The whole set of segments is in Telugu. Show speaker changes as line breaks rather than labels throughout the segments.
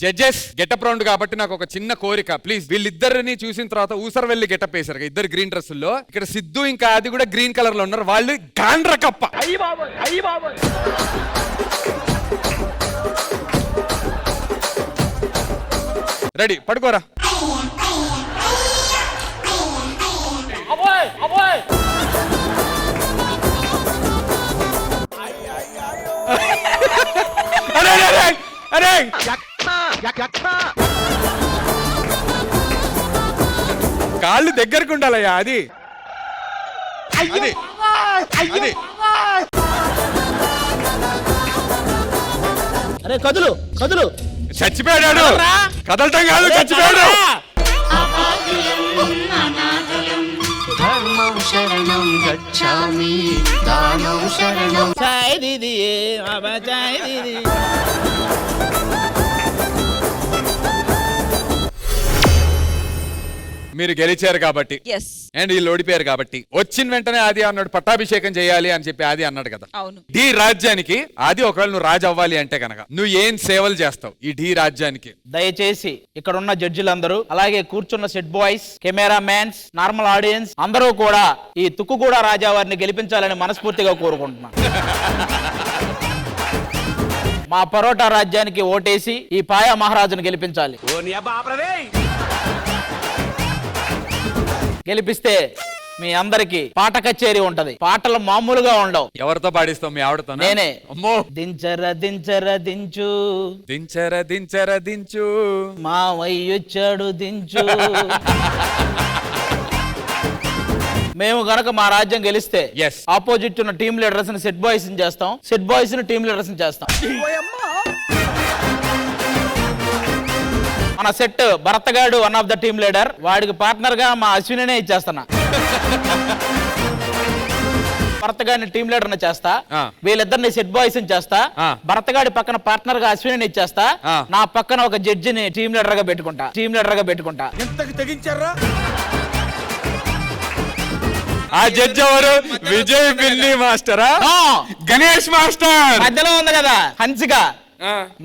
జడ్జెస్ గెటప్ రౌండ్ కాబట్టి నాకు ఒక చిన్న కోరిక, ప్లీజ్ వీళ్ళిద్దరిని చూసిన తర్వాత ఊసర వెళ్ళి గెటప్ వేశారు ఇద్దరు గ్రీన్ డ్రెస్సుల్లో. ఇక్కడ సిద్ధు ఇంకా అది కూడా గ్రీన్ కలర్ లో ఉన్నారు. వాళ్ళు గాండ్ర కప్ప. రెడీ, పడుకోరా. అరే కాళ్ళు దగ్గరకు ఉండాలయ్యా. అది
అరే కదులు కదులు,
చచ్చిపోయాడు. కదలటం కాదు, చచ్చిపోయాడు.
ధర్మం శరణం గచ్ఛామి, దానం శరణం.
చాయ్ దీది బాబా, చాయ్ దీది.
మీరు గెలిచారు కాబట్టి అండ్ వీళ్ళు ఓడిపోయారు కాబట్టి వచ్చిన వెంటనే ఆది అన్నాడు పట్టాభిషేకం చేయాలి అని చెప్పి ఆది అన్నాడు కదా. ఢీ రాజ్యానికి ఆది ఒకవేళ నువ్వు రాజు అవ్వాలి అంటే కనుక నువ్వు ఏం సేవలు చేస్తావు ఈ ఢీ రాజ్యానికి?
దయచేసి ఇక్కడ ఉన్న జడ్జిలందరూ, అలాగే కూర్చున్న set boys, camera mans, normal audience అందరూ కూడా ఈ తుక్కుగూడ రాజా వారిని గెలిపించాలని మనస్ఫూర్తిగా కోరుకుంటున్నాను. మా పరోటా రాజ్యానికి ఓటేసి ఈ పాయా మహారాజును గెలిపించాలి. గెలిపిస్తే మీ అందరికి పాట కచేరీ ఉంటది. పాటలు మామూలుగా ఉండవు.
ఎవరితో పాడిస్తావు? మీ ఆవిడతో?
నేనే.
అమ్మో.
దించర దించర దించు,
దించర దించర దించు,
మావయ్యొచ్చాడు దించు. మేము గనక మా రాజ్యం గెలిస్తే ఆపోజిట్ ఉన్న టీమ్ లీడర్స్ ని సెట్ బాయ్స్ ని చేస్తాం, సెట్ బాయ్స్ ని టీమ్ లీడర్స్ ని చేస్తాం. మన సెట్ భరత్ గాడు one of the team leader, వాడికి పార్ట్నర్ గా మా అశ్వినినే ఇచ్చేస్తున్నా. భరత్ గాడిని టీమ్ లీడర్ ని చేస్తా, వీళ్ళిద్దరిని సెట్ బాయ్స్ ని చేస్తా, భరత్ గాడి పక్కన పార్ట్నర్ గా అశ్విని ఇచ్చేస్తా, నా పక్కన ఒక జడ్జిని టీమ్ లీడర్ గా పెట్టుకుంటా.
ఎంతకి తెగించారా?
ఆ జడ్జి ఎవరు? విజయ్ బిల్లి మాస్టరా? గణేష్ మాస్టర్
మధ్యలో ఉంది కదా హన్సిక,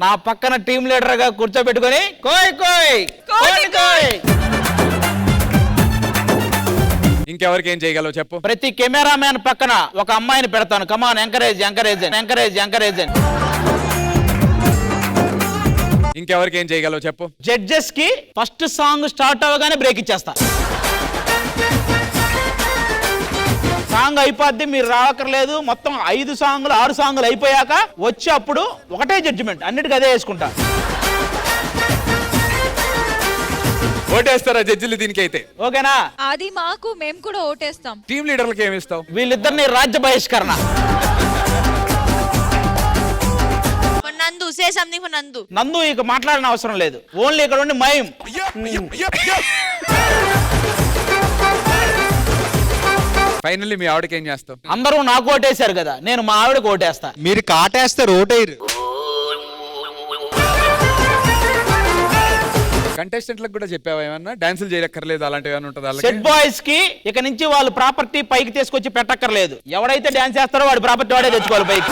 నా పక్కన టీమ్ లీడర్ గా కూర్చోబెట్టుకుని కోయ్ కోయ్ కోయ్ కోయ్.
ఇంకెవరికి ఏం చేయగలవు చెప్పు?
ప్రతి కెమెరా మ్యాన్ పక్కన ఒక అమ్మాయిని పెడతాను. కమాన్, ఎంకరేజ్ ఎంకరేజ్ ఎంకరేజ్ ఎంకరేజ్.
ఇంకెవరికి ఏం చేయగలవు చెప్పు?
జడ్జెస్ కి ఫస్ట్ సాంగ్ స్టార్ట్ అవగానే బ్రేక్ ఇచ్చేస్తా. సాంగ్ అయిపోద్ది, మీరు రావక్కర్లేదు. మొత్తం 5 సాంగులు 6 సాంగులు అయిపోయాక వచ్చి అప్పుడు ఒకటే జడ్జిమెంట్, అన్నిటికీ అదే వేసుకుంటా.
ఓటేస్తారా జడ్జిలు దీనికి? అయితే
ఓకేనా?
అది మాకు, మేము కూడా ఓటేస్తాం.
టీమ్ లీడర్లకు ఏమి ఇస్తావు?
వీళ్ళిద్దరిని రాజ్య బహిష్కరణ. నందు ఇక మాట్లాడిన అవసరం లేదు, ఓన్లీ ఇక్కడ ఉండి మయం.
ఫైనల్లీ మీ ఆవిడకి ఏం చేస్తావు?
అందరూ నాకు ఓటేశారు కదా, నేను మా ఆవిడకి ఓటేస్తా.
మీరు కాటేస్తారు, ఓటేరు.
కంటెస్టెంట్లకు కూడా చెప్పావా ఏమన్నా? డాన్సులు చేయక్కర్లేదు అలాంటివి ఏమైనా ఉంటుంది?
సెట్ బాయ్స్ కి ఇక నుంచి వాళ్ళు ప్రాపర్టీ పైకి తీసుకొచ్చి పెట్టక్కర్లేదు. ఎవడైతే డాన్స్ చేస్తారో వాడి ప్రాపర్టీ వాడే తెచ్చుకోవాలి పైకి.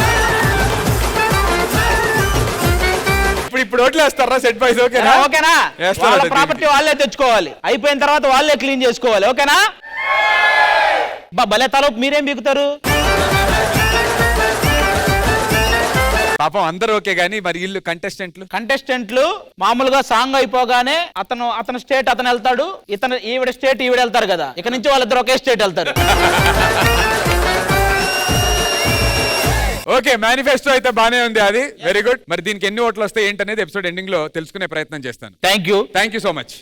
ఇప్పుడు ఓట్లు వేస్తారా సెట్ బాయ్స్? ఓకేనా?
ఓకేనా? వాళ్ళ ప్రాపర్టీ వాళ్ళే తెచ్చుకోవాలి, అయిపోయిన తర్వాత వాళ్ళే క్లీన్ చేసుకోవాలి. ఓకేనా? భలే తల మీరేం బీగుతారు
పాపం. అందరూ ఓకే గానీ మరి వీళ్ళు కంటెస్టెంట్లు మామూలుగా సాంగ్ అయిపోగానే అతను స్టేట్ అతను వెళ్తాడు, ఈవిడ స్టేట్ ఈవిడ వెళ్తారు కదా. ఇక నుంచి వాళ్ళిద్దరు ఒకే స్టేట్ వెళ్తారు. ఓకే, మేనిఫెస్టో అయితే బానే ఉంది. అది వెరీ గుడ్. మరి దీనికి ఎన్ని ఓట్లు వస్తాయి ఏంటనేది ఎపిసోడ్ ఎండింగ్ లో తెలుసుకునే ప్రయత్నం చేస్తాను.
Thank you
so much.